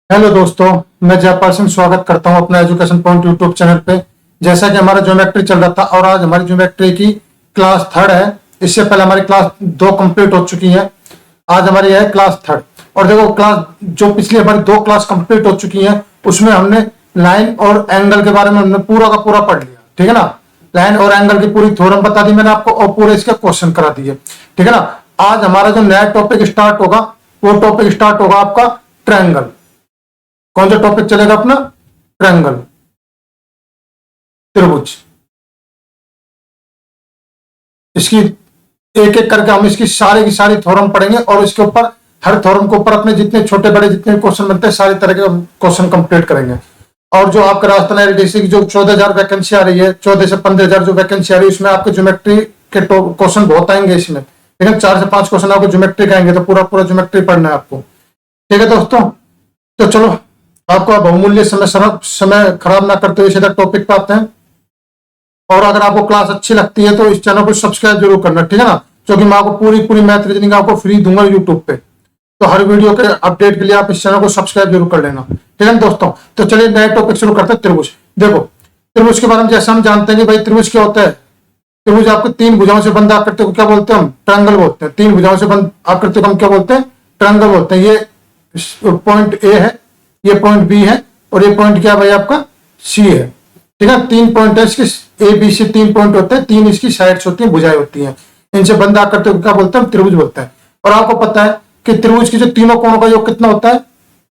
Hello दोस्तों, मैं जयपाल सिंह स्वागत करता हूं अपना एजुकेशन पॉइंट यूट्यूब चैनल पे। जैसा कि हमारा ज्योमेट्री चल रहा था और आज हमारी ज्योमेट्री की क्लास थर्ड है। इससे पहले हमारी क्लास 2 कंप्लीट हो चुकी है। आज हमारी है क्लास थर्ड। और देखो, क्लास जो पिछली हमारी 2 क्लास कंप्लीट हो चुकी है उसमें हमने लाइन और एंगल के बारे में हमने पूरा का पूरा पढ़ लिया, ठीक है ना। लाइन और एंगल की पूरी थ्योरम बता दी मैंने आपको और पूरे इसके क्वेश्चन करा दिए, ठीक है ना। आज हमारा जो नया टॉपिक स्टार्ट होगा वो टॉपिक स्टार्ट होगा आपका ट्रायंगल। कौन सा टॉपिक चलेगा अपना? ट्रायंगल, त्रिभुज। इसकी एक एक करके हम इसकी की सारी थ्योरम पढ़ेंगे और इसके ऊपर हर थ्योरम के ऊपर अपने जितने छोटे बड़े जितने क्वेश्चन बनते हैं सारी तरह के क्वेश्चन कंप्लीट करेंगे। और जो आपका राजस्थान एलडीसी की जो 14,000 वैकेंसी आ रही है, 14 से 15,000 जो वैकेंसी आ रही है, उसमें आपके ज्योमेट्री के क्वेश्चन बहुत आएंगे इसमें, लेकिन 4 से 5 क्वेश्चन आपको ज्योमेट्री के आएंगे, तो पूरा पूरा ज्योमेट्री पढ़ना है आपको, ठीक है दोस्तों। तो चलो, आपका बहुमूल्य समय खराब ना करते हुए सीधा टॉपिक पे आते हैं। और अगर आपको क्लास अच्छी लगती है तो इस चैनल को सब्सक्राइब जरूर करना, ठीक है ना, क्योंकि मैं आपको पूरी मैथ रीजनिंग आपको फ्री दूंगा यूट्यूब पे। तो हर वीडियो के अपडेट के लिए आप इस चैनल को सब्सक्राइब जरूर कर लेना, ठीक है ना दोस्तों। तो चलिए नए टॉपिक शुरू करते हैं। त्रिभुज। देखो, त्रिभुज के बारे में जैसे हम जानते हैं कि भाई त्रिभुज क्या होता है। त्रिभुज आपको 3 भुजाओं से बंद आकृति को क्या बोलते हैं? हम ट्रायंगल बोलते हैं। 3 भुजाओं से बंद आकृति को हम क्या बोलते हैं? ट्रायंगल बोलते हैं। ये पॉइंट ए है, ये पॉइंट बी है और ये पॉइंट क्या भाई आपका? सी है, ठीक है। 3 पॉइंट है इसके, ए बी सी 3 पॉइंट होते हैं, 3 इसकी साइड्स होती हैं, भुजाएं होती हैं। इनसे बंद आकृति को क्या बोलते हैं? त्रिभुज बोलते हैं। और आपको पता है कि त्रिभुज की जो तीनों कोणों का योग कितना होता है?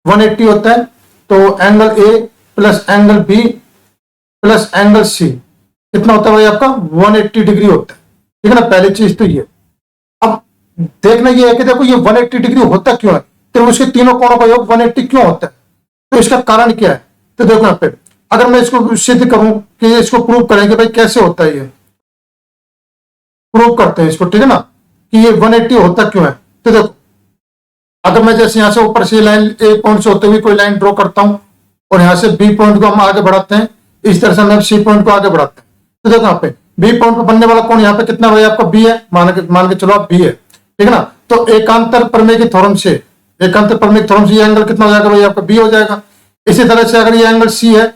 180 होता है। तो angle A plus angle B plus angle C कितना होता है भाई आपका? 180 डिग्री होता है, ठीक है ना। पहली चीज तो ये। अब देखना ये है कि देखो, ये 180 डिग्री होता क्यों है? त्रिभुज के तीनों कोणों का योग 180 क्यों होता है? तो इसका कारण क्या है? तो देखो यहाँ पे, अगर मैं इसको सिद्ध करूं कि इसको प्रूव करेंगे भाई कैसे होता है, ये प्रूव करते हैं इसको, ठीक है ना, कि ये 180 होता क्यों है। तो देखो, अगर मैं जैसे यहां से ऊपर से लाइन ए पॉइंट से होते हुए कोई लाइन ड्रॉ करता हूं और यहां से बी पॉइंट को हम आगे बढ़ाते हैं, इस तरह से हम सी पॉइंट को आगे बढ़ाते हैं। तो देखो यहाँ पे बी पॉइंट पर बनने वाला कोण यहाँ पे कितना भाई आपका? बी है। मान के चलो आप बी है, ठीक है ना। तो एकांतर प्रमेय की थ्योरम से ये एंगल कितना हो जाएगा भाई आपका? बी हो जाएगा। इसी तरह से अगर ये एंगल सी है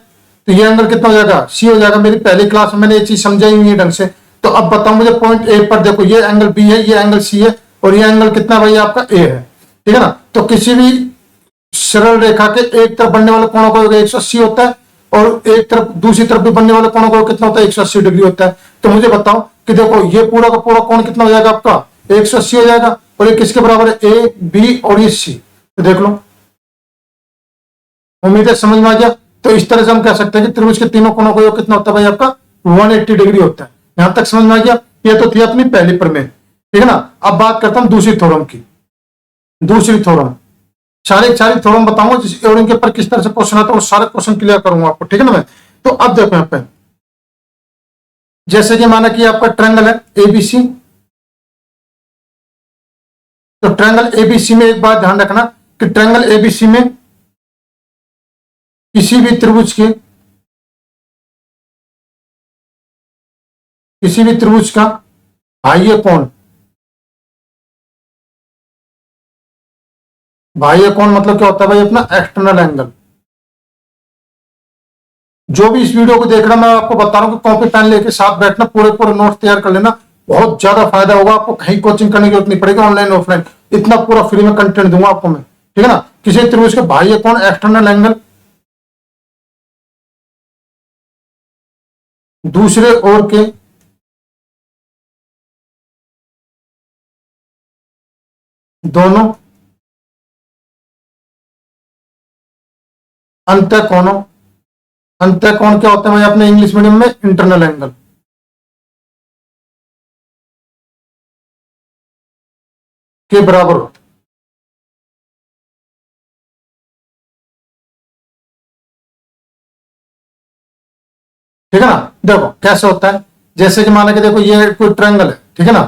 तो ये एंगल कितना हो जाएगा? सी हो जाएगा। मेरी पहली क्लास में मैंने ये चीज समझाई हुई है ढंग से। तो अब बताओ मुझे, पॉइंट ए पर देखो, ये एंगल बी है, ये एंगल सी है और ये एंगल कितना भाई आपका? ए है, ठीक है ना। तो किसी भी सरल रेखा के एक तरफ बनने वाले कोणों का योग 180 होता है और एक तरफ दूसरी तरफ भी बनने वाले कोणों का कितना होता है? 180 डिग्री होता है। तो मुझे बताओ कि देखो, ये पूरा का पूरा कोण कितना हो जाएगा आपका? 180 हो जाएगा। और ये किसके बराबर है? ए बी और ये सी। तो देख लो, उम्मीद है समझ में आ गया। तो इस तरह से हम कह सकते हैं कि त्रिभुज के तीनों कोणों का योग कितना होता है भाई आपका? 180 डिग्री होता है। यहां तक समझ में आ गया। ये तो थी अपनी पहली प्रमेय, ठीक है ना। अब बात करता हूं दूसरी थ्योरम की। दूसरी थ्योरम, सारी थ्योरम बताऊंगा और इनके ऊपर किस तरह से क्वेश्चन आता है वो सारे क्वेश्चन क्लियर करूंगा आपको, ठीक है ना मैं। तो अब देखो यहाँ पे, जैसे कि माना कि आपका ट्रायंगल है एबीसी। तो ट्रायंगल एबीसी में एक बात ध्यान रखना कि ट्रायंगल एबीसी में किसी भी त्रिभुज का बाह्य कोण मतलब क्या होता है भाई अपना? External angle. जो भी इस वीडियो को देख रहा मैं आपको बता रहा हूं कि कॉपी पेन लेके साथ बैठना, पूरे नोट तैयार कर लेना, बहुत ज्यादा फायदा होगा आपको। कहीं कोचिंग करने की जरूरत नहीं पड़ेगी, ऑनलाइन ऑफलाइन इतना पूरा फ्री में कंटेंट दूंगा आपको मैं, ठीक है ना। किसी त्रिभुज के बाह्य कोण एक्सटर्नल एंगल दूसरे ओर के दोनों अंतः कोण क्या होता है भाई अपने इंग्लिश मीडियम में? Internal angle. के बराबर होता है, ठीक है ना। देखो कैसे होता है, जैसे कि माना कि देखो ये कोई ट्रायंगल है, ठीक है ना।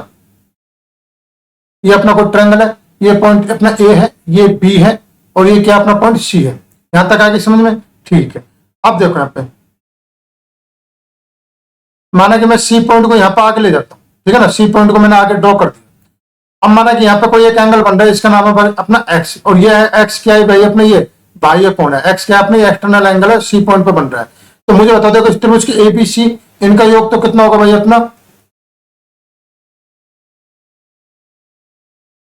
ये अपना कोई ट्रायंगल है, ये पॉइंट अपना ए है, ये बी है और ये क्या अपना पॉइंट सी है। यहां तक आगे समझ में? ठीक है। अब देखो यहाँ पे, माना कि मैं सी पॉइंट को यहां पर आगे ले जाता हूं, ठीक है ना। सी पॉइंट को मैंने आगे ड्रॉ कर दिया। अब माना कि यहाँ पे कोई एक एंगल बन रहा है, इसका नाम है अपना एक्स, और ये एक्स क्या है भाई अपना? ये बाह्य कोण है, एक्स क्या अपने एक्सटर्नल एंगल है, सी पॉइंट पे बन रहा है। तो मुझे बता दो इस त्रिभुज की एबीसी इनका योग तो कितना होगा भाई अपना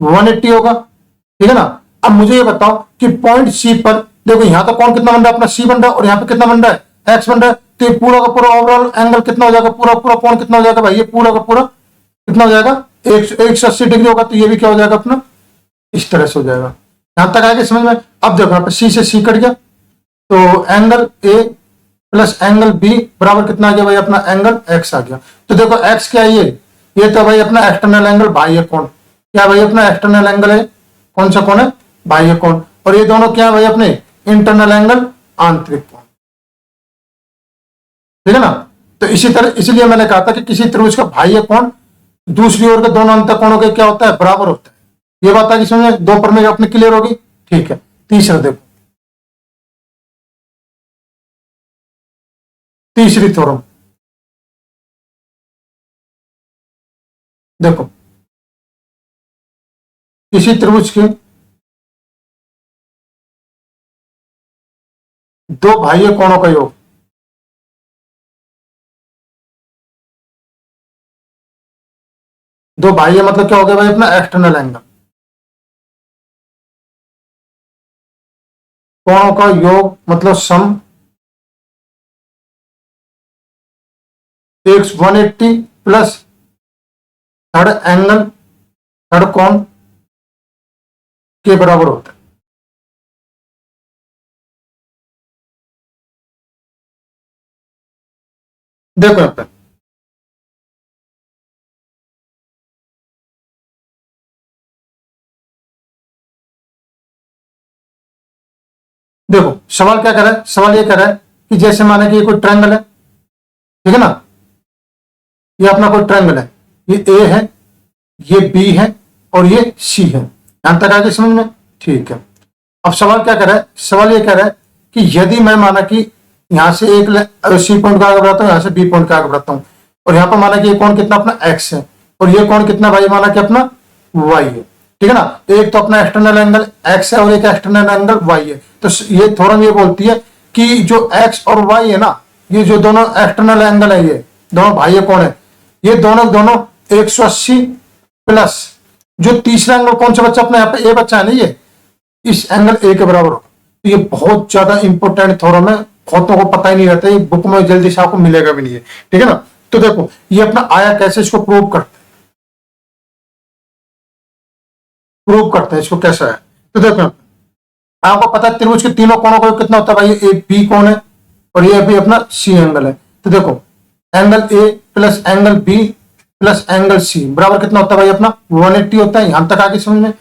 180 होगा, ठीक है ना। अब मुझे ये बताओ कि पॉइंट सी पर देखो यहां तो कौन कितना बन रहा है अपना सी बन रहा है और यहाँ पे कितना बन रहा है एक्स बन रहा है, तो ये पूरा का पूरा ओवरऑल एंगल कितना हो जाएगा, पूरा पूरा कोण कितना हो जाएगा भाई, ये पूरा का पूरा कितना हो जाएगा 180 डिग्री होगा। तो ये भी क्या हो जाएगा अपना इस तरह से हो जाएगा। यहां तक आएगा समझ में। अब देखो यहाँ पे सी से सी कट गया, तो angle A plus angle B बराबर कितना आ गया भाई अपना एंगल एक्स आ गया। तो देखो एक्स क्या है, ये तो भाई अपना एक्सटर्नल एंगल बाह्य कोण, क्या भाई अपना एक्सटर्नल एंगल है, कौन सा कोण है बाह्य कोण, और ये दोनों क्या है भाई अपने इंटरनल एंगल आंतरिक कोण, ठीक है ना। तो इसी तरह इसलिए मैंने कहा था कि किसी त्रिभुज का बाह्य कोण दूसरी ओर के दोनों अंत कोणों के क्या होता है बराबर होता है। ये बात आगे समझ दो पर में अपने क्लियर होगी, ठीक है। तीसरा देखो, तीसरी थ्योरम देखो, किसी त्रिभुज के दो बाह्य कोणों का योग दो बाह्य मतलब क्या हो गया भाई अपना एक्सटर्नल एंगल, कोणों का योग मतलब सम एक 180 प्लस थर्ड एंगल थर्ड कोण के बराबर होता है। देखो यहां पर देखो सवाल क्या कर रहा है, सवाल ये कर रहा है कि जैसे माने कि ये कोई ट्रायंगल है, ठीक है ना, ये अपना कोई ट्रायंगल है, ये ए है, ये बी है और ये सी है। यहां तक आगे समझ में, ठीक है। अब सवाल क्या कर रहा है, सवाल ये कह रहा है कि यदि मैं माना कि यहां से एक सी पॉइंट का आगे बढ़ाता हूं, यहां से बी पॉइंट का आगे बढ़ाता हूं, और यहां पर माना कि ये कोण कितना अपना एक्स है और ये कोण कितना भाई माना कि अपना वाई है, ठीक है ना। एक तो अपना एक्सटर्नल एंगल एक्स है और एक एक्सटर्नल एंगल वाई है। तो ये थ्योरम ये बोलती है कि जो एक्स और वाई है ना, ये जो दोनों एक्सटर्नल एंगल है, ये दोनों बाह्य कोण है, ये दोनों दोनों 180 प्लस जो तीसरा एंगल कौन सा बच्चा अपना यहाँ पे ए बच्चा है ना, ये इस एंगल ए के बराबर होगा। तो ये बहुत ज्यादा इंपॉर्टेंट थ्योरम है, बहुतों को पता ही नहीं रहता, ये बुक में जल्दी से आपको मिलेगा भी नहीं है, ठीक है ना। तो देखो ये अपना आया कैसे, इसको प्रूव करते हैं इसको कैसा है। तो देखो आपको पता है त्रिभुज के तीनों कोणों का कितना होता है भाई, ये बी कोण है और ये भी अपना सी एंगल है। तो देखो angle A plus angle B plus angle C बराबर कितना होता है भाई अपना 180 होता है। यहां तक आगे समझ में।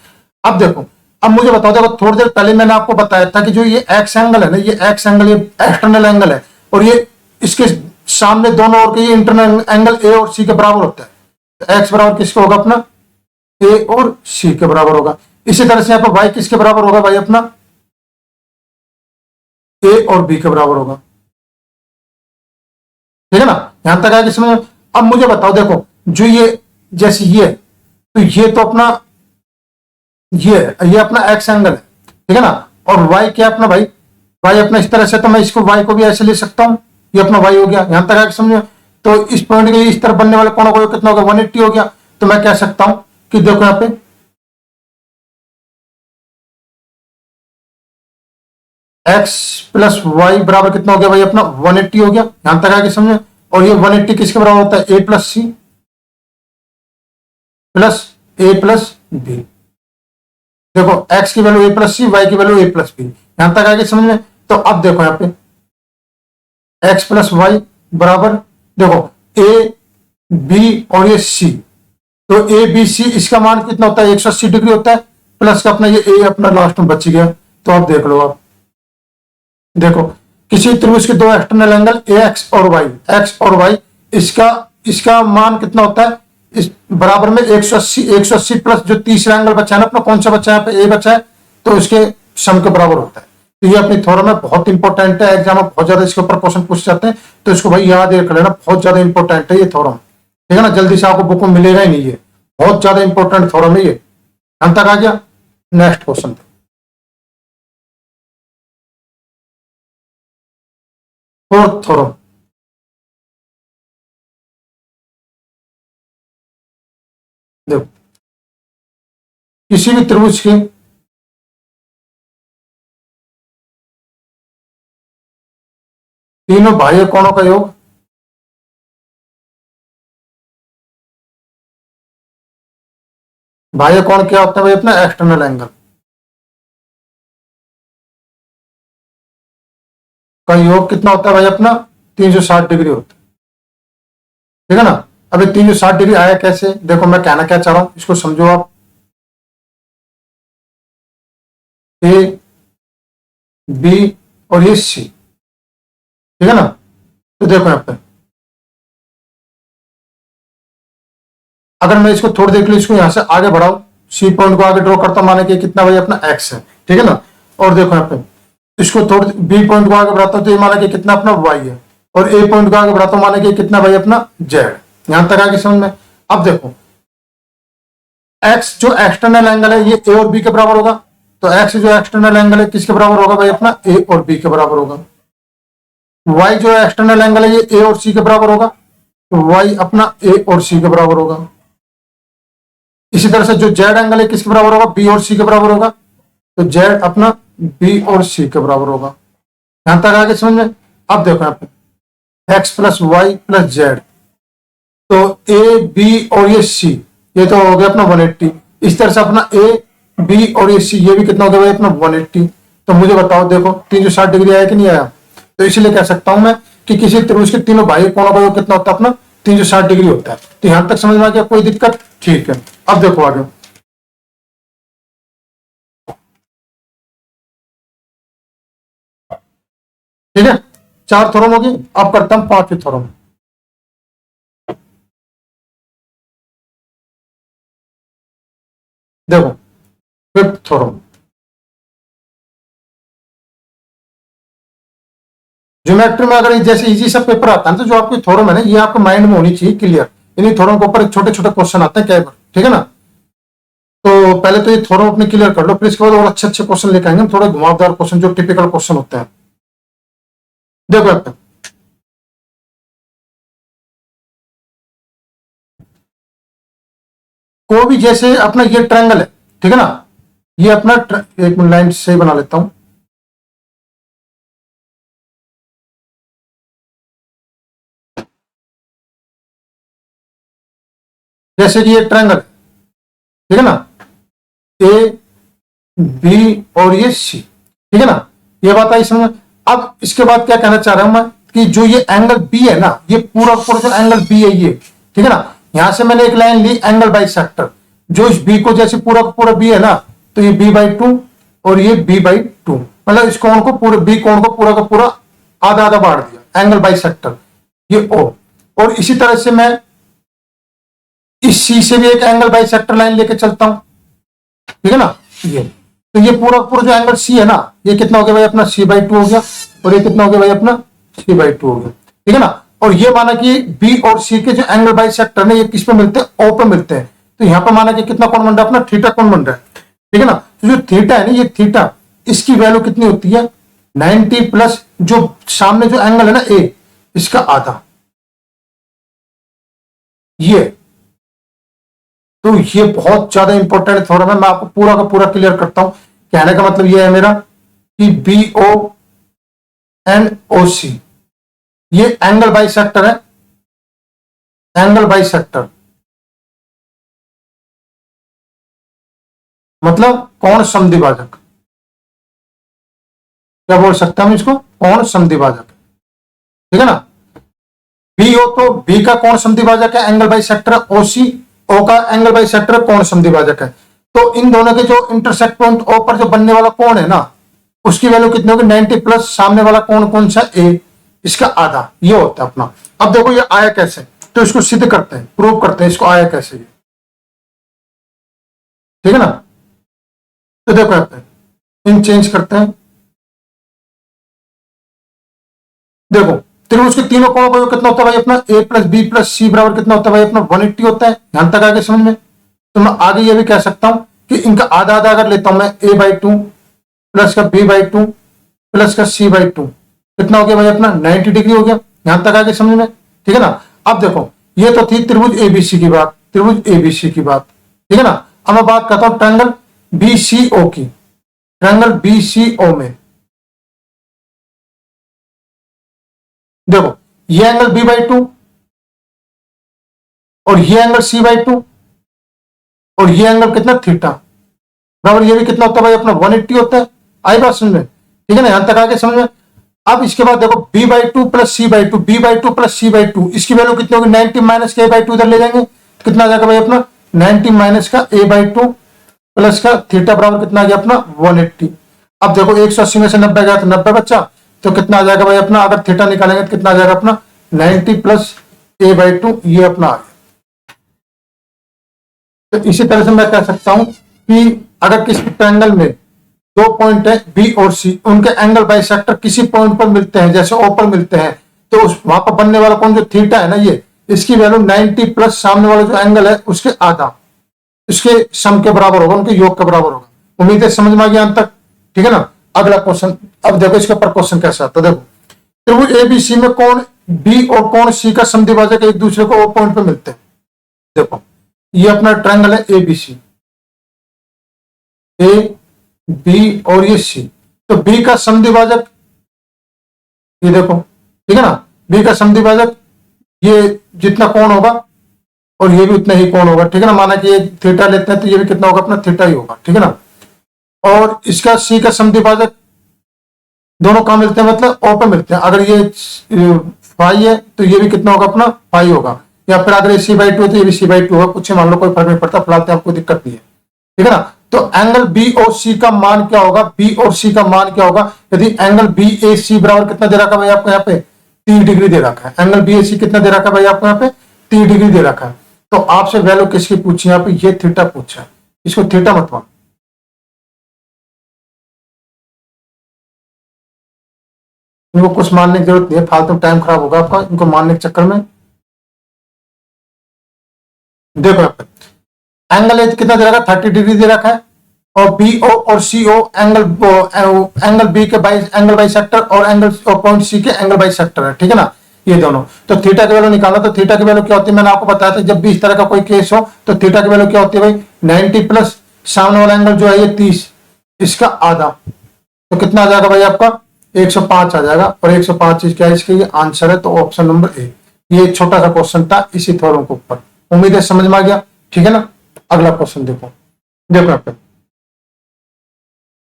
अब देखो, अब मुझे बताओ, देखो थोड़ी देर पहले मैंने आपको बताया था कि जो ये एक्स एंगल है ना, ये एक्स एंगल ये एक्सटर्नल एंगल है और ये इसके सामने दोनों ओर के ये इंटरनल एंगल ए और सी के बराबर होता है। तो एक्स बराबर किसका होगा अपना ए और सी के बराबर होगा। इसी तरह से यहाँ पर वाई किसके बराबर होगा भाई अपना ए और बी के बराबर होगा, ठीक है ना। यहां तक आगे समझ। अब मुझे बताओ, देखो जो ये जैसे ये, तो ये तो अपना ये अपना एक्स एंगल है, ठीक है ना, और वाई क्या अपना भाई, वाई अपना इस तरह से, तो मैं इसको वाई को भी ऐसे ले सकता हूं, ये अपना वाई हो गया। यहां तक आगे समझो। तो इस पॉइंट के इस तरफ बनने वाले कोणों को कितना होगा 180 हो गया। तो मैं कह सकता हूं कि देखो यहां पे एक्स प्लस वाई बराबर कितना हो गया भाई अपना 180 हो गया। यहां तक आगे समझे। और ये 180 किसके बराबर होता है, ए प्लस सी प्लस ए प्लस बी। देखो एक्स की वैल्यू ए प्लस सी, वाई की वैल्यू ए प्लस बी। यहां तक आगे समझ में। तो अब देखो यहां पे एक्स प्लस वाई बराबर, देखो ए बी और ये सी, तो ए बी सी इसका मान कितना होता है 180 डिग्री होता है, प्लस का अपना ये ए अपना लास्ट में बच गया। तो आप देख लो, आप देखो किसी त्रिभुज के दो एक्सटर्नल एंगल ए एक्स और वाई, एक्स और वाई, इसका इसका मान कितना होता है इस बराबर में 180 प्लस जो तीसरा एंगल बचा है ना अपना, कौन सा बचा है, ए बचा है, तो इसके सम के बराबर होता है। तो ये अपनी थ्योरम है, बहुत इंपॉर्टेंट है, एग्जाम में बहुत ज्यादा इसके ऊपर क्वेश्चन पूछ जाते हैं, तो इसको भाई याद रख लेना, बहुत ज्यादा इंपॉर्टेंट है ये थ्योरम, ठीक है ना। जल्दी से आपको बुक में मिलेगा ही नहीं, ये बहुत ज्यादा इंपॉर्टेंट थ्योरम है ये। अंत तक आ गया। Next question. फोर्थ थ्योरम, देखो किसी भी त्रिभुज के तीनों बाह्य कोणों का योग बाह्य कोण क्या होता है भाई अपना एक्सटर्नल एंगल का योग कितना होता है भाई अपना 360 डिग्री होता है, ठीक है ना। अब 360 डिग्री आया कैसे, देखो मैं कहना क्या चाह रहा हूं इसको समझो आप। ए बी और ये सी, ठीक है ना। तो देखो यहां पे अगर मैं इसको थोड़ी देर के लिए इसको यहां से आगे बढ़ाऊं, सी पॉइंट को आगे ड्रॉ करता माने कि कितना भाई अपना एक्स है, ठीक है ना। और देखो यहां पे इसको थोड़ी बी पॉइंट को आगे बढ़ाता हूं तो ये माना कि कितना अपना वाई है, और ए पॉइंट को आगे बढ़ाता हूं माने कि कितना भाई अपना जेड। यहां तक आगे समझ में। अब देखो एक्स जो एक्सटर्नल एंगल है ये ए और बी के बराबर होगा, तो एक्स जो एक्सटर्नल एंगल है किसके बराबर होगा भाई अपना ए और बी के बराबर होगा। वाई जो एक्सटर्नल एंगल है ये ए और सी के बराबर होगा, तो वाई अपना ए और सी के बराबर होगा। इसी तरह से जो जेड एंगल है किसके बराबर होगा, बी और सी के बराबर होगा, तो जेड अपना बी और सी के बराबर होगा। यहां तक आगे समझ में। अब देखो यहां पे X plus Y plus Z, तो ए बी और ये सी ये तो हो गया अपना 180। इस तरह से अपना ए बी और ये सी ये भी कितना हो गया भाई अपना 180। तो मुझे बताओ देखो 360 डिग्री आया कि नहीं आया। तो इसीलिए कह सकता हूं मैं कि किसी त्रिभुज के तीनों बाह्य कोणों का योग कितना होता है अपना 360 डिग्री होता है। तो यहां तक समझ में आ गया, कोई दिक्कत, ठीक है। अब देखो आगे, ठीक है। 4 थ्योरम होगी, अब करता हूं 5वीं थ्योरम। देखो 5th थ्योरम, ज्योमेट्री में अगर जैसे इजी सा पेपर आता है तो जो आपकी थ्योरम है ना ये आपके माइंड में होनी चाहिए क्लियर। इन्हीं थ्योरम के ऊपर छोटे छोटे क्वेश्चन आते हैं कई बार, ठीक है ना। तो पहले तो ये थ्योरम अपने क्लियर कर लो, फिर इसके बाद और अच्छे अच्छे क्वेश्चन लेके आएंगे, थोड़े घुमावदार क्वेश्चन जो टिपिकल क्वेश्चन होते हैं। देखो यहाँ पे कोई भी जैसे अपना ये ट्रायंगल है, ठीक है ना। ये अपना एक मिनट लाइन से बना लेता हूं। जैसे कि ये ट्रायंगल, ठीक है ना, ए बी और ये सी, ठीक है ना। ये बात आई समझ। अब इसके बाद क्या कहना चाह रहा हूं मैं कि जो ये एंगल बी है ना, ये पूरा पूरा जो एंगल बी है ये, ठीक है ना। यहां से मैंने एक लाइन ली एंगल बाइसेक्टर, जो इस बी को जैसे पूरा पूरा बी है ना, तो ये b/2 और ये b/2, मतलब इस कोण को पूरे बी कोण को पूरा का पूरा आधा आधा बांट दिया, एंगल बाइसेक्टर ये ओ। और इसी तरह से मैं इस सी से भी एक एंगल बाइसेक्टर लाइन लेके चलता हूं, ठीक है ना। ये तो ये पूरा पूरा जो एंगल सी है ना, ये कितना हो गया भाई अपना c/2 हो गया, और ये कितना हो गया भाई अपना c/2 हो गया, ठीक है ना। और ये माना कि बी और सी के जो एंगल बाइसेक्टर ने ये किस पे मिलते हैं, ओ पे मिलते हैं। तो यहां पर माना कि कितना कोण बन रहा है अपना थीटा कोण बन रहा है, ठीक है ना। तो जो थीटा है ना ये थीटा, इसकी वैल्यू कितनी होती है 90 प्लस जो सामने जो एंगल है ना ए, इसका आधा, ये। तो ये बहुत ज्यादा इंपॉर्टेंट थ्योरम है, मैं आपको पूरा का पूरा क्लियर करता हूं। कहने का मतलब ये है मेरा कि बी ओ एंड ओ सी ये एंगल बाइसेक्टर है, एंगल बाइसेक्टर मतलब कोण समद्विभाजक, क्या बोल सकते हैं हम इसको, कोण समद्विभाजक, ठीक है ना। बी ओ तो बी का कोण समद्विभाजक है, एंगल बाइसेक्टर है। ओ सी ओ का एंगल बाइसेक्टर कोण समद्विभाजक है। तो इन दोनों के जो इंटरसेक्ट पॉइंट ओ पर जो बनने वाला कोण है ना, उसकी वैल्यू कितनी होगी 90 प्लस सामने वाला कोण कौन सा ए, इसका आधा, ये होता है अपना। अब देखो ये आया कैसे, तो इसको सिद्ध करते हैं, प्रूव करते हैं इसको आया कैसे ये, ठीक है ना। तो देखो यहाँ पे इन चेंज करते हैं। देखो त्रिभुज के तीनों कोणों का योग कितना होता है भाई अपना a प्लस बी प्लस सी बराबर कितना होता है भाई अपना 180 होता है। यहां तक आगे समझ में। तो मैं आगे ये भी कह सकता हूं कि इनका आधा आधा अगर लेता हूं मैं a/2 प्लस का b/2 प्लस का c/2, कितना हो गया भाई अपना 90 डिग्री हो गया। यहां तक आगे समझ में, ठीक है ना। अब देखो ये तो थी त्रिभुज एबीसी की बात, त्रिभुज एबीसी की बात, ठीक है ना। अब मैं बात करता हूं ट्रायंगल बीसीओ की। ट्रायंगल बीसीओ में देखो ये एंगल b/2 और ये एंगल c/2 और ये एंगल कितना थीटा बराबर, ये भी कितना होता है भाई अपना 180 होता है। आई बात समझ में, ठीक है ना, यहां तक आगे समझ में। अब इसके बाद देखो b/2 plus c/2, b/2 plus c/2, इसकी वैल्यू कितनी होगी 90 माइनस के a/2 इधर ले जाएंगे तो कितना आ जाएगा भाई अपना 90 माइनस का a/2 प्लस का थीटा बराबर कितना आ गया अपना 180। अब देखो 180 में से 90 गया तो 90 बच्चा, तो कितना आ जाएगा भाई अपना, अगर थीटा निकालेंगे तो कितना आ जाएगा अपना 90 प्लस a/2, ये अपना आ गया। तो इसी तरह से मैं कह सकता हूं कि अगर किसी ट्रायंगल में दो पॉइंट है बी और सी, उनके एंगल बाइसेक्टर किसी पॉइंट पर मिलते हैं, जैसे ओ पर मिलते हैं, तो उस वहां पर बनने वाला कौन जो थीटा है ना, ये इसकी वैल्यू 90 प्लस सामने वाला जो एंगल है उसके आधा, इसके सम के बराबर होगा, उनके योग के बराबर होगा। उम्मीद है समझ में आ गया अंत तक, ठीक है ना। अगला क्वेश्चन, अब देखो इसके ऊपर क्वेश्चन कैसा आता है। देखो त्रिभुज एबीसी में कौन बी और कौन सी का समद्विभाजक एक दूसरे को ओ पॉइंट पे मिलते हैं। देखो ये अपना ट्रायंगल है एबीसी, ए बी और ये सी, तो बी का समद्विभाजक ये देखो, ठीक है ना, बी का समद्विभाजक ये जितना कोण होगा और ये भी उतना ही कोण होगा, ठीक है ना। माना कि ये थीटा लेते हैं तो ये भी कितना होगा अपना थीटा ही होगा, ठीक है ना। और इसका सी का समद्विभाजक दोनों कहां मिलते हैं, मतलब ओ पे मिलते हैं। अगर ये फाई है तो ये भी कितना होगा अपना फाई होगा, या फिर अगर ये c/2 है तो ये भी c/2 होगा, कुछ मान लो कोई फर्क नहीं पड़ता, फिलहाल तो आपको दिक्कत नहीं है, ठीक है ना। तो एंगल बी और सी का मान क्या होगा, बी और सी का मान क्या होगा, यदि एंगल बी ए सी बराबर कितना दे रखा है भाई आपको यहाँ पे 30 डिग्री दे रखा है। एंगल बी ए सी कितना दे रखा है भाई आपको यहाँ पे 30 डिग्री दे रखा है। तो आपसे वैल्यू किसकी पूछी यहाँ पे, ये थीटा पूछा है, इसको थीटा मत मान, इनको कुछ मानने की जरूरत नहीं है, फालतू टाइम खराब होगा आपका इनको मानने के चक्कर में। देखो यहाँ पे एंगल ए कितना दे रखा है 30 डिग्री दे रखा है, और बी ओ और सी ओ एंगल बी के एंगल बाई सेक्टर और एंगल पॉइंट सी के एंगल बाई सेक्टर है, ठीक है ना, ये दोनों। तो थीटा की वैल्यू निकालना, तो थीटा की वैल्यू क्या होती है, मैंने आपको बताया था जब भी इस तरह का कोई केस हो तो थीटा की वैल्यू क्या होती है भाई 90 प्लस सामने वाला एंगल जो है ये 30, इसका आधा, तो कितना आ जाएगा भाई आपका 105 आ जाएगा। और 105 चीज क्या है इसके, ये आंसर है, तो ऑप्शन नंबर ए। ये एक छोटा सा क्वेश्चन था इसी थ्योरम के ऊपर, उम्मीद है समझ में आ गया, ठीक है ना। अगला क्वेश्चन देखो, देखो यहाँ पे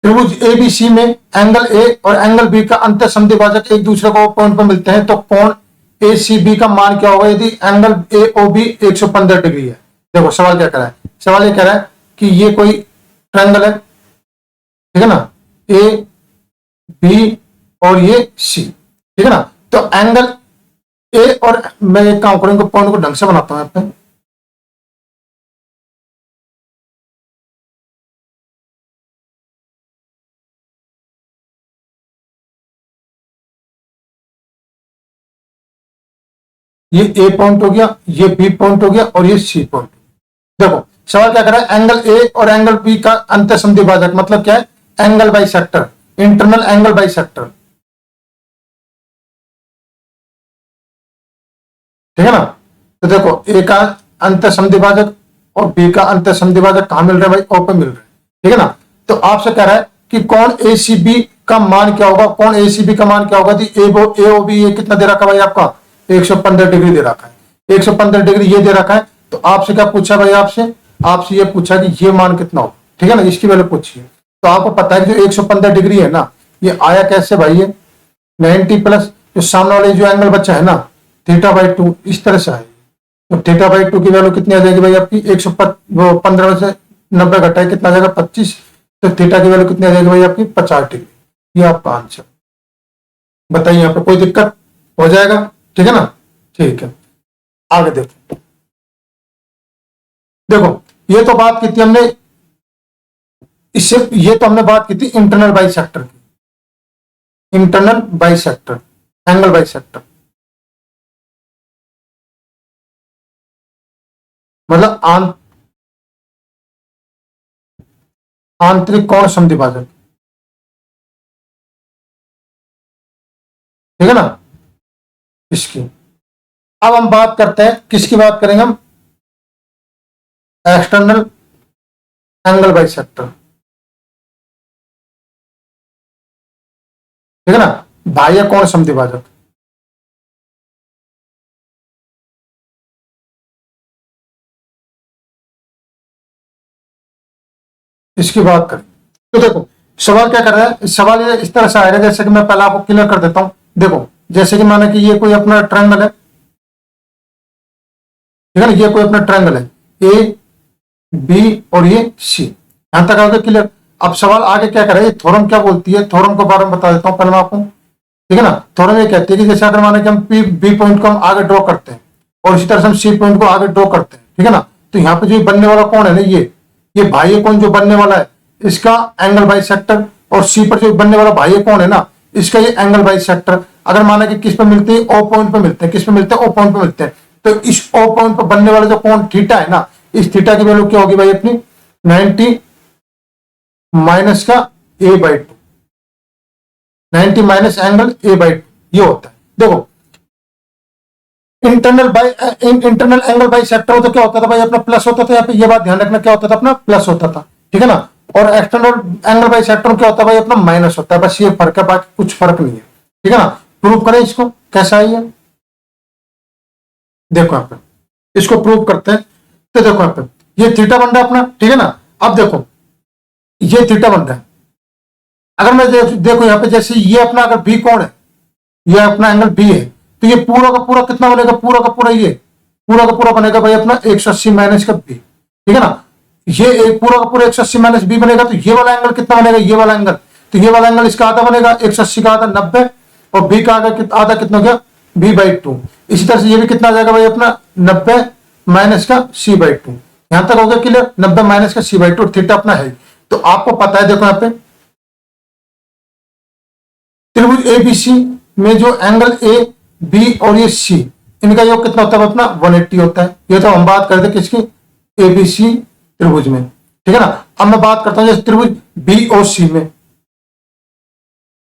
त्रिभुज एबीसी में एंगल ए और एंगल बी का अंतर समद्विभाजक एक दूसरे को पॉइंट पर मिलते हैं, तो कोण ए सी बी का मान क्या होगा यदि angle A O B 115 degree है। देखो सवाल क्या कह रहा है, सवाल ये कह रहा है कि ये कोई ट्रायंगल है, ठीक है ना, ए बी और ये सी, ठीक है ना। तो एंगल ए और मैं एक काम करूंगा पॉइंट को ढंग से बनाता हूं यहाँ पे, ये ए पॉइंट हो गया, ये बी पॉइंट हो गया और ये सी पॉइंट। देखो सवाल क्या कर रहा है, एंगल ए और एंगल बी का अंतर समद्विभाजक मतलब क्या है angle by sector, internal angle by sector, ठीक है ना। तो देखो ए का अंतर समद्विभाजक और बी का अंतर समद्विभाजक कहां मिल रहा है भाई ओ पे मिल रहा है, ठीक है ना। तो आपसे कह रहा है कि कौन ए सी बी का मान क्या होगा, कौन ए सी बी का मान क्या होगा, ए ओ बी ये कितना दे रखा है भाई आपका 115 डिग्री दे रखा है, 115 डिग्री ये दे रखा है। तो आपसे क्या पूछा भाई, आपसे आपसे ये पूछा कि ये मान कितना हो, ठीक है ना, इसकी वैल्यू पूछी है। तो आपको पता है कि जो 115 डिग्री है ना, ये आया कैसे भाई, ये 90 प्लस जो सामने वाले जो एंगल बचा है ना θ/2, इस तरह से आएगी। तो θ/2 की वैल्यू कितनी आ जाएगी भाई आपकी 115 में से 90 घटाए कितना आ जाएगा 25, तो थीटा की वैल्यू कितनी आ जाएगी भाई आपकी 50 डिग्री। ये आपका आंसर, बताइए यहाँ पे कोई दिक्कत हो जाएगा, ठीक है ना, ठीक है। आगे देखो, देखो ये तो बात की थी हमने, इससे ये तो हमने बात की थी इंटरनल बाई सेक्टर की, internal by sector angle by sector मतलब आंतरिक कोण समद्विभाजक। है ना, इसकी। अब हम बात करते हैं, किसकी बात करेंगे हम, एक्सटर्नल एंगल बाइसेक्टर, ठीक है ना, बाह्य कोण समद्विभाजक। इसकी बात करें तो देखो सवाल क्या कर रहा है, सवाल ये इस तरह से आएगा, जैसे कि मैं पहले आपको क्लियर कर देता हूं। देखो जैसे कि माने कि ये कोई अपना ट्रायंगल है, ठीक है ना, ये कोई अपना ट्रायंगल है, ए बी और ये सी, यहां तक आगे क्लियर। अब सवाल आगे क्या करे, थ्योरम क्या बोलती है, थ्योरम के बारे में बता देता हूं पहले मैं आपको, ठीक है ना। थ्योरम ये कहती है कि जैसे अगर माने कि हम बी पॉइंट को हम आगे ड्रॉ करते हैं और इसी तरह से हम सी पॉइंट को आगे ड्रॉ करते हैं, ठीक है ना, तो यहाँ पे जो बनने वाला कौन है ना, ये बाह्य कोण जो बनने वाला है इसका एंगल बाइसेक्टर, और सी पर जो बनने वाला बाह्य कोण है ना इसका ये एंगल बाइसेक्टर। अगर माना कि किस पे मिलते हैं, ओ पॉइंट पे मिलते हैं, किस पे मिलते हैं, ओ पॉइंट पे मिलते हैं, तो इस ओ पॉइंट पे बनने वाला जो कोण थीटा है ना, इस थीटा की वैल्यू क्या होगी भाई अपनी 90 माइनस का a by two, 90 minus angle a by two, ये होता है। देखो इंटरनल एंगल बाई सेक्टर तो क्या होता था भाई अपना प्लस होता था, यहाँ पे ये बात ध्यान रखना, क्या होता था अपना प्लस होता था, ठीक है ना। और एक्सटर्नल एंगल बाई सेक्टर क्या होता है भाई अपना माइनस होता है, बस ये फर्क है, बाकी कुछ फर्क नहीं है, ठीक है ना। प्रूव करें इसको, कैसा है ये, देखो यहाँ पे इसको प्रूव करते हैं। तो देखो यहाँ पे ये थीटा बन रहा है अपना, ठीक है ना। अब देखो ये थीटा बन रहा है, अगर मैं देखो यहाँ पे जैसे ये अपना अगर बी कोण है, ये अपना एंगल बी है, तो ये पूरा का पूरा कितना बनेगा, पूरा का पूरा ये पूरा का पूरा बनेगा भाई अपना 180 माइनस का बी, ठीक है ना। ये एक पूरा का पूरा 180 माइनस बी बनेगा, तो ये वाला एंगल कितना बनेगा, ये वाला एंगल, तो ये वाला एंगल इसका आधा बनेगा, 180 का आधा 90, और बी का आधा कितना हो गया बी बाई टू। इसी तरह से ये भी कितना आ जाएगा भाई अपना 90 माइनस का सी बाई टू, यहां तक हो गया क्लियर, 90 माइनस का सी बाई टू, थीटा अपना है। तो आपको पता है देखो यहाँ पे त्रिभुज एबीसी में जो एंगल ए बी और ये सी, इनका योग कितना होता है अपना 180 होता है। ये तो हम बात करते किसकी, एबीसी त्रिभुज में, ठीक है ना। अब मैं बात करता हूं जैसे त्रिभुज बी और सी में,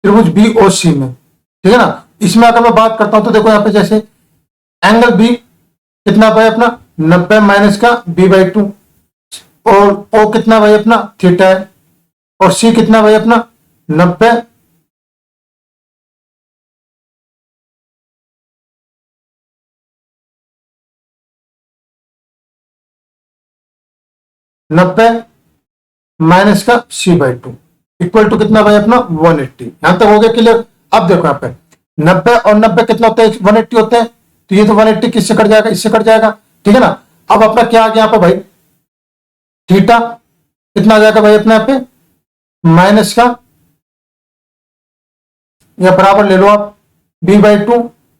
त्रिभुज बी और सी में, ठीक है ना, इसमें अगर मैं बात करता हूं तो देखो यहाँ पे जैसे एंगल बी कितना भाई अपना 90 माइनस का बी बाई टू, और ओ कितना भाई अपना थीटा है, और सी कितना भाई अपना 90 90 माइनस का सी बाई टू इक्वल टू कितना भाई अपना 180, यहां तक हो गया क्लियर। अब देखो यहाँ पे 90 और 90 कितना होता है 180 होते हैं, तो ये तो 180 किससे कट जाएगा, इससे कट जाएगा, ठीक है ना। अब अपना क्या आ गया यहाँ पे भाई थीटा कितना आ जाएगा भाई अपने यहाँ पे माइनस का, या बराबर ले लो आप बी बाई टू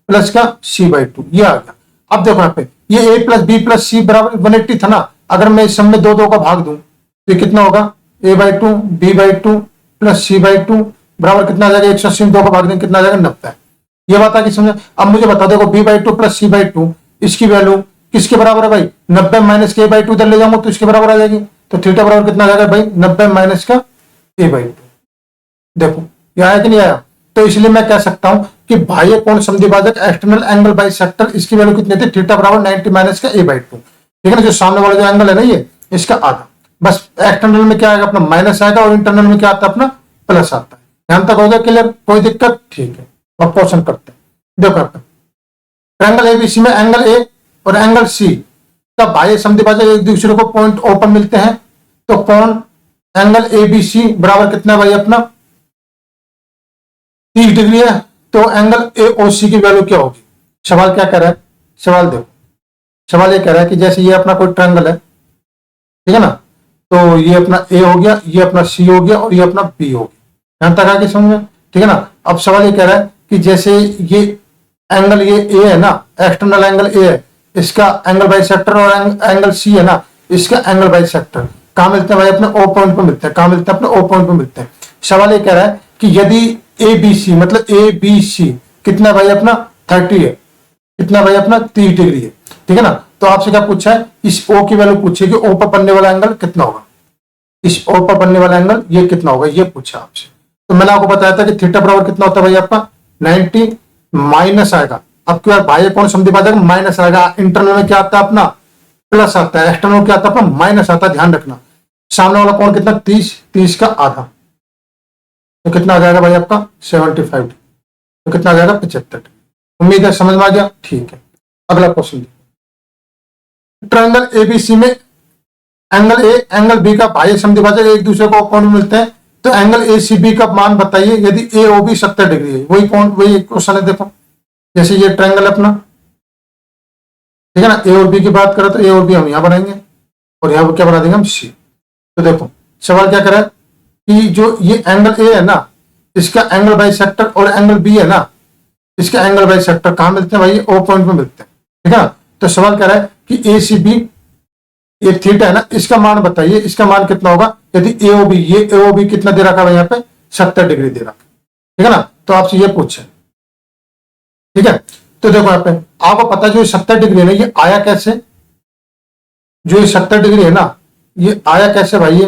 प्लस का सी बाई टू, ये आ गया। अब देखो यहाँ पे ये ए प्लस बी प्लस सी बराबर 180 था ना, अगर मैं इस सब में दो का भाग दूं तो कितना होगा a by two b by two plus C by two बराबर कितना आ जाएगा 180 में 2 का भाग देंगे कितना आ जाएगा 90। ये बात आगे समझे। अब मुझे बता देखो B by two plus C by two इसकी वैल्यू किसके बराबर है भाई 90 माइनस के ए बाई टू इधर ले जाऊंगा तो इसके बराबर आ जाएगी, तो थीटा बराबर कितना आ जाएगा भाई 90 माइनस का ए बाई टू। देखो ये आया कि नहीं आया। तो इसलिए मैं कह सकता हूं कि बाह्य कोण समद्विभाजक एक्सटर्नल एंगल बाइसेक्टर इसकी वैल्यू कितनी थी थीटा बराबर 90 माइनस का ए बाई टू, ठीक है ना। जो सामने वाला जो एंगल है ना ये इसका आधा, बस एक्सटर्नल में क्या आएगा अपना माइनस आएगा और इंटरनल में क्या आता है अपना प्लस आता है। यहां तक हो गया क्लियर, कोई दिक्कत, ठीक है। अब क्वेश्चन करते हैं, देखो ट्रायंगल एबीसी में एंगल ए और एंगल सी का बाह्य समद्विभाजक एक दूसरे को पॉइंट ओ पर मिलते हैं, तो कोण एंगल एबीसी बराबर कितना भाई अपना 30 डिग्री है, तो एंगल एओसी की वैल्यू क्या होगी। सवाल क्या कह रहा है, सवाल देखो, सवाल ये कह रहा है कि जैसे ये अपना कोई ट्रायंगल है, ठीक है ना, तो ये अपना ए हो गया, ये अपना सी हो गया और ये अपना बी हो गया, यहां तक आगे समझ में, ठीक है ना। अब सवाल ये कह रहा है कि जैसे ये एंगल ये ए है ना, एक्सटर्नल एंगल ए है, इसका एंगल बाइसेक्टर, और एंगल सी है ना, इसका एंगल बाइसेक्टर कहां मिलते हैं भाई अपने ओ पॉइंट पे मिलते हैं, कहां मिलते हैं अपने ओ पॉइंट पे मिलते हैं। सवाल ये कह रहा है कि यदि ए बी सी मतलब ए बी सी कितना भाई अपना 30 है, कितना भाई अपना 30 डिग्री है, ठीक है ना। तो आपसे क्या पूछा है, इस ओ की वैल्यू पूछी कि ओ पर बनने वाला एंगल कितना होगा, इस ओ पर बनने वाला एंगल ये कितना होगा, ये पूछा आपसे। तो मैंने आपको बताया था कि थीटा बराबर कितना होता है भाई आपका 90 माइनस आएगा। अब क्या बाह्य कोण समद्विभाजक माइनस आएगा, इंटरनल में क्या आता है अपना प्लस आता है, एक्सटर्नल क्या आता है अपना माइनस आता है, ध्यान रखना। सामने वाला कोण कितना 30, 30 का आधा, तो कितना आ जाएगा भाई आपका 75, तो कितना आ जाएगा 75। उम्मीद है समझ में आ गया, ठीक है। अगला क्वेश्चन, ट्रायंगल एबीसी में एंगल ए एंगल बी का बाह्य समद्विभाजक एक दूसरे को कोण में मिलते हैं, तो एंगल ए सी बी का मान बताइए यदि ए ओ बी 70 डिग्री है। वही कौन, वही क्वेश्चन है। देखो जैसे ये ट्रायंगल अपना, ठीक है ना, ए और बी की बात करें तो ए और बी हम यहां बनाएंगे और यहां क्या बना देंगे हम सी। तो देखो सवाल क्या करे कि जो ये एंगल ए है ना, इसका एंगल बाई सेक्टर, और एंगल बी है ना, इसका एंगल बाई सेक्टर कहां मिलते हैं भाई, ओ पॉइंट में मिलते हैं, ठीक है ना। तो सवाल कह रहा है कि ए सी बी, ये थीटा है ना, इसका मान बताइए, इसका मान कितना होगा यदि एओबी, ये एओबी कितना दे रखा है यहाँ पे 70 डिग्री दे रखा, ठीक है ना। तो आपसे ये पूछे, ठीक है। तो देखो यहाँ पे आपको पता है जो 70 डिग्री है ना, ये आया कैसे, जो ये 70 डिग्री है ना, ये आया कैसे भाई,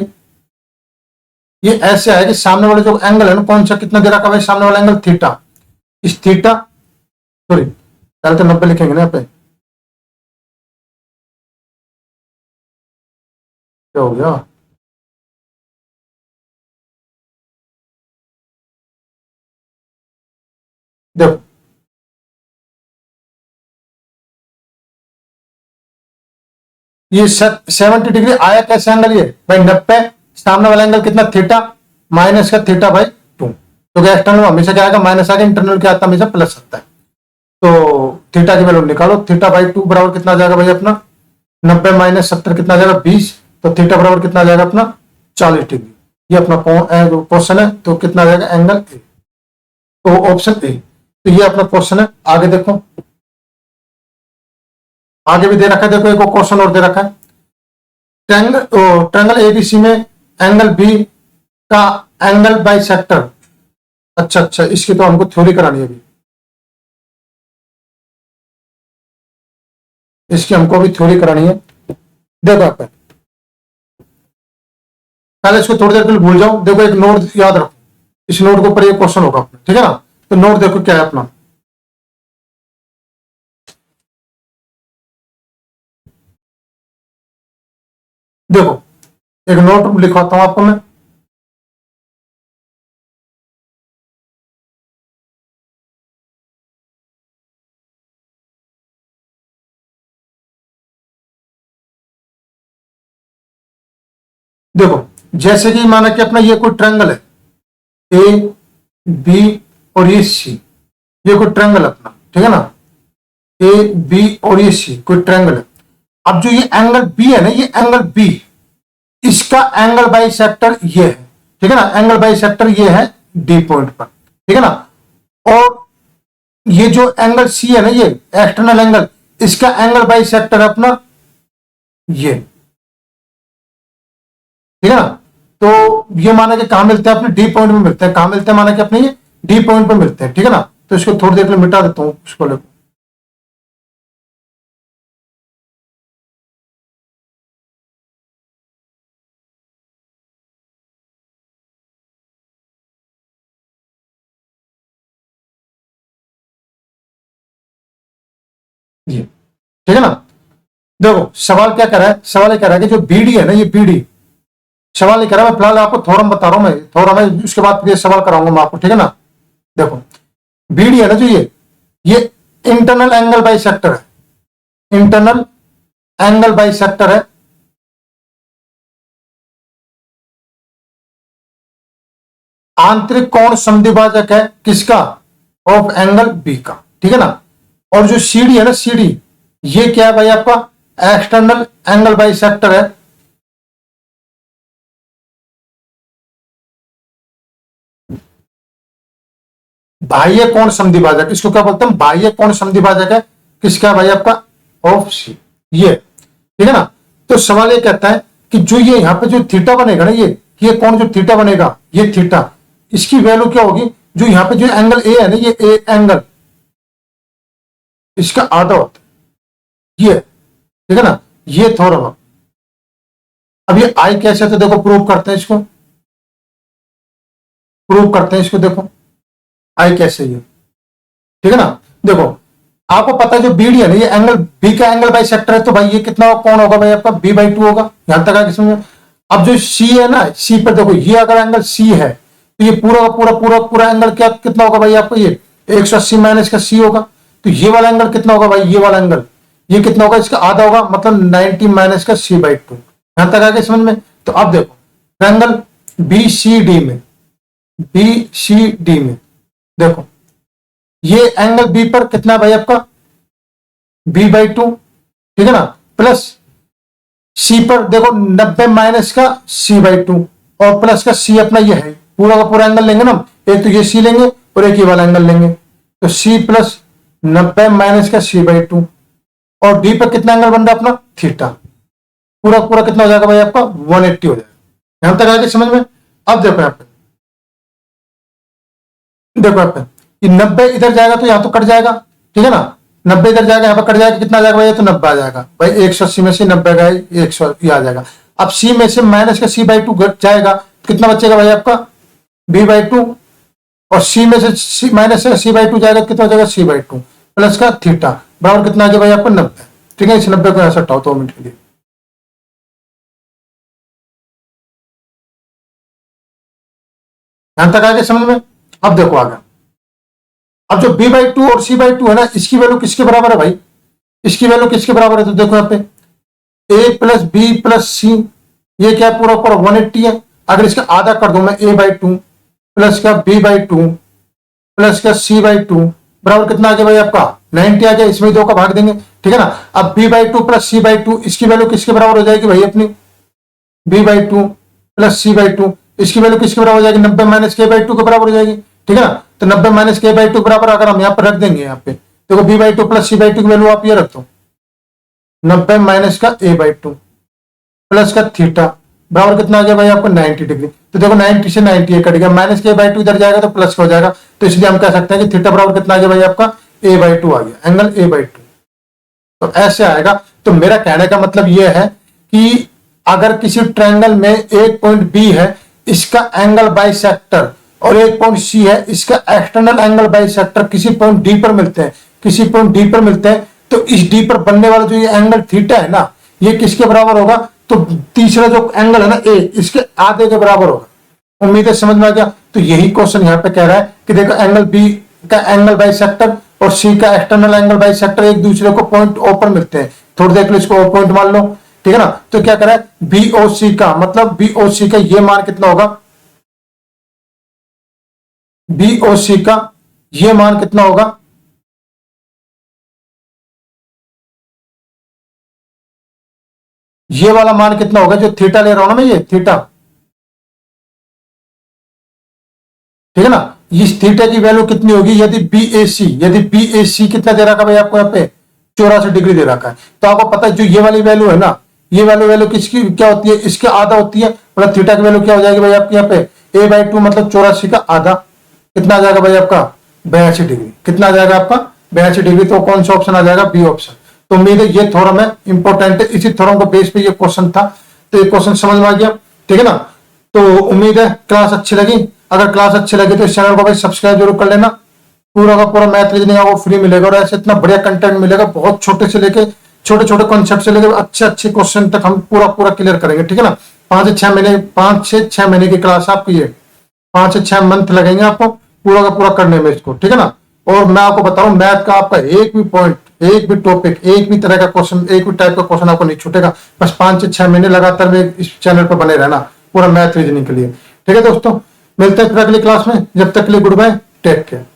ये ऐसे आया कि सामने वाले जो एंगल है ना, कौन सा कितना दे रखा भाई, सामने वाला एंगल थीटा, इस थीटा, सॉरी पहले तो 90 लिखेंगे ना यहाँ पे, क्या हो गया, देखो ये 70 डिग्री आया कैसे एंगल, ये भाई 90, सामने वाला एंगल कितना थीटा, माइनस का थीटा बाई 2, तो क्या एक्सटर्नल हमेशा क्या आएगा माइनस आएगा, इंटरनल क्या आता है हमेशा प्लस आता है। तो थीटा की वैल्यू निकालो, थीटा बाई 2 बराबर कितना आ जाएगा भाई अपना 90 माइनस 70 कितना आ जाएगा 20, तो थीटा बराबर कितना आ जाएगा अपना 40 डिग्री। ये अपना क्वेश्चन है, तो कितना आ जाएगा एंगल ए, तो ऑप्शन ए। तो ये अपना क्वेश्चन है। आगे देखो, आगे भी दे रखा है, देखो एक क्वेश्चन और दे रखा है, ट्रायंगल एबीसी में एंगल बी का एंगल बाई सेक्टर, अच्छा अच्छा, इसकी तो हमको थ्योरी करानी है अभी, इसकी हमको अभी थ्योरी करानी है। देखो आप पहले इसको थोड़ी देर के लिए भूल जाओ, देखो एक नोट याद रखो, इस नोट के ऊपर ये क्वेश्चन होगा अपना, ठीक है ना। तो नोट देखो क्या है अपना, देखो एक नोट लिखवाता हूं आपको मैं, देखो जैसे कि माना कि अपना ये कोई ट्रायंगल है, ए बी और ये सी, ये कोई ट्रायंगल अपना, ठीक है ना, ए बी और ये सी कोई ट्रायंगल है। अब जो ये एंगल बी है ना, ये एंगल बी, इसका एंगल बाई सेक्टर ये है, ठीक है ना, एंगल बाई सेक्टर ये है डी पॉइंट पर, ठीक है ना। और ये जो एंगल सी है ना, ये एक्सटर्नल एंगल, इसका एंगल बाई सेक्टर अपना ये, ठीक है ना। तो ये माना कि कहां मिलते हैं अपने डी पॉइंट में मिलते हैं, कहां मिलते हैं माना कि अपने ये डी पॉइंट पे मिलते हैं, ठीक है ना। तो इसको थोड़ी देर के लिए मिटा देता हूं इसको लेकर, ये ठीक है ना। देखो सवाल क्या कर रहा है, सवाल ये कह रहा है कि जो बीडी है ना, ये बीडी, सवाल नहीं कर रहा मैं, फिलहाल आपको थोरम बता रहा हूं मैं, थोरम है, उसके बाद ये सवाल कराऊंगा मैं आपको, ठीक है ना। देखो बीडी है ना जो ये इंटरनल एंगल बाई सेक्टर है, इंटरनल एंगल बाई सेक्टर है, आंतरिक कोण समद्विभाजक है किसका, ऑफ एंगल बी का, ठीक है ना। और जो सीडी है ना, सीडी ये क्या है भाई आपका एक्सटर्नल एंगल बाई सेक्टर है, बाह्य कोण समद्विभाजक, इसको क्या बोलते हैं बाह्य कोण समद्विभाजक है किसका भाई आपका ऑफ सी, ये ठीक है ना। तो सवाल ये कहता है कि जो ये यहाँ पे जो थीटा बनेगा ना, ये कोण जो थीटा बनेगा, ये थीटा, इसकी वैल्यू क्या होगी, जो यहाँ पे जो एंगल ए है ना, ये ए एंगल इसका आधा होता है ये, ठीक है ना। ये थ्योरम, अब ये आई कैसे, तो देखो प्रूव करते हैं इसको, प्रूव करते हैं इसको, देखो आई कैसे, ये ठीक है ना। देखो आपको पता है जो बीडी है ना, ये एंगल बी का एंगल बाई सेक्टर है, तो भाई ये कितना कौन होगा भाई आपका b/2 होगा। यहां तक आगे समझ। अब जो सी है ना, सी पर देखो, ये अगर एंगल सी है तो ये पूरा का पूरा पूरा पूरा एंगल क्या कितना होगा भाई आपको, ये 180 माइनस का सी होगा। तो ये वाला एंगल कितना होगा भाई, ये वाला एंगल ये कितना होगा, इसका आधा होगा, मतलब 90 माइनस का c/2। यहां तक आगे समझ में। तो अब देखो ट्रायंगल बी सी डी में देखो ये एंगल बी पर कितना है भाई आपका b/2, ठीक है ना, प्लस सी पर देखो 90 माइनस का c/2 और प्लस का सी अपना ये है, पूरा का पूरा एंगल लेंगे ना, एक तो ये सी लेंगे और एक ये वाला एंगल लेंगे, तो सी प्लस 90 माइनस का c/2 और डी पर कितना एंगल बन रहा है अपना थीटा, पूरा पूरा कितना हो जाएगा भाई आपका 180 हो जाएगा। यहां तक आगे समझ में। अब देखो यहाँ पे, देखो यहाँ पे ये 90 इधर जाएगा तो यहाँ तो कट जाएगा, ठीक है ना, 90 इधर जाएगा यहाँ पर कट जाएगा, कितना आ जाएगा भाई, तो 90 आ जाएगा भाई, 180 में से 90 गए 100 आ जाएगा। अब सी में से माइनस का c/2 घट जाएगा, कितना बचेगा भाई आपका b/2 और सी में से माइनस का c/2 जाएगा, कितना हो जाएगा c/2 प्लस का थीटा बराबर कितना आ गया भाई आपका 90। ठीक है, इस 90 को ऐसा हटाओ 2 मिनट के लिए। यहां तक आगे समझ में। अब देखो आगे, अब जो b/2 और c/2 है ना, इसकी वैल्यू किसके बराबर है भाई, इसकी वैल्यू किसके बराबर है, तो देखो यहाँ पे a प्लस बी प्लस सी, ये क्या है पूरा पूरा 180 है। अगर इसका आधा कर दूं मैं a/2 प्लस का b/2 प्लस का c/2 बराबर कितना आ गया भाई आपका 90 आ गया, इसमें 2 का भाग देंगे, ठीक है ना। अब b/2 प्लस c/2 इसकी वैल्यू किसके बराबर हो जाएगी भाई अपनी b/2 प्लस c/2 इसकी वैल्यू किसके बराबर हो जाएगी 90 माइनस k/2 के बराबर हो जाएगी, ठीक है ना। तो 90 माइनस k/2 बराबर अगर हम यहाँ पर रख देंगे, यहाँ पे देखो b/2 प्लस c/2 की वैल्यू आप ये रख दो 90 माइनस का a/2 प्लस का थीटा बराबर कितना आ गया भाई आपको 90 डिग्री। तो देखो 90 से 90 कट गया, माइनस k/2 इधर जाएगा तो प्लस हो जाएगा, तो इसलिए हम कह सकते हैं कि थीटा बराबर कितना आ गया भाई आपका a/2 आ गया, एंगल a/2। तो ऐसे आएगा। तो मेरा कहने का मतलब यह है कि अगर किसी ट्रायंगल में एक पॉइंट बी है, इसका एंगल बाइसेक्टर, और एक पॉइंट सी है, इसका एक्सटर्नल एंगल बाइसेक्टर किसी पॉइंट डी पर मिलते हैं, किसी पॉइंट डी पर मिलते हैं, तो इस डी पर बनने वाला जो ये एंगल थीटा है ना, ये किसके बराबर होगा, तो तीसरा जो एंगल है ना ए, इसके आधे के बराबर होगा। उम्मीद है समझ में आ गया। तो यही क्वेश्चन यहाँ पे कह रहा है कि देखो एंगल बी का एंगल बाइसेक्टर और सी का एक्सटर्नल एंगल बाइसेक्टर एक दूसरे को पॉइंट ओ पर मिलते हैं, थोड़ी देर के लिए इसको पॉइंट मान लो, ठीक है ना। तो क्या करा है बीओसी का, मतलब बीओसी का ये मान कितना होगा, बीओसी का ये मान कितना होगा, ये वाला मान कितना होगा जो थीटा ले रहा हूं ना मैं, ये थीटा, ठीक है ना। इस थीटा की वैल्यू कितनी होगी यदि बीएसी कितना दे रखा है भाई आपको यहाँ पे 84 डिग्री दे रखा है। तो आपको पता है जो ये वाली वैल्यू है ना, ये वैल्यू किसकी क्या होती है, इसके आधा होती है, मतलब थीटा की वैल्यू क्या हो जाएगी भाई आपके यहाँ पे a/2 मतलब 84 का आधा, कितना आ जाएगा भाई आपका 82 डिग्री, कितना आ जाएगा आपका 82 डिग्री। तो कौन सा ऑप्शन आ जाएगा, बी ऑप्शन। तो उम्मीद है ये थ्योरम है इंपॉर्टेंट है, इसी थ्योरम को बेस पे ये क्वेश्चन था, तो ये क्वेश्चन समझ में आ गया, ठीक है ना। तो उम्मीद है क्लास अच्छी लगी, अगर क्लास अच्छी लगी तो इस चैनल को भाई सब्सक्राइब जरूर कर लेना। पूरा का पूरा मैथ रीजनिंग आपको फ्री मिलेगा और ऐसे इतना बढ़िया कंटेंट मिलेगा, बहुत छोटे से लेके छोटे छोटे कॉन्सेप्ट से लेकर अच्छे अच्छे क्वेश्चन तक हम पूरा पूरा क्लियर करेंगे, ठीक है ना। 5 से 6 महीने की क्लास आपकी है, 5 से 6 मंथ लगेंगे आपको पूरा का पूरा करने में इसको, ठीक है ना। और मैं आपको बता रहा हूँ मैथ का आपका एक भी पॉइंट, एक भी टॉपिक, एक भी तरह का क्वेश्चन, एक भी टाइप का क्वेश्चन आपको नहीं छूटेगा। बस 5 से 6 महीने लगातार में इस चैनल पर बने रहना पूरा मैथ रीजनिंग के लिए, ठीक है दोस्तों। मिलते हैं फिर अगली क्लास में, जब तक के लिए गुड बाय, टेक केयर।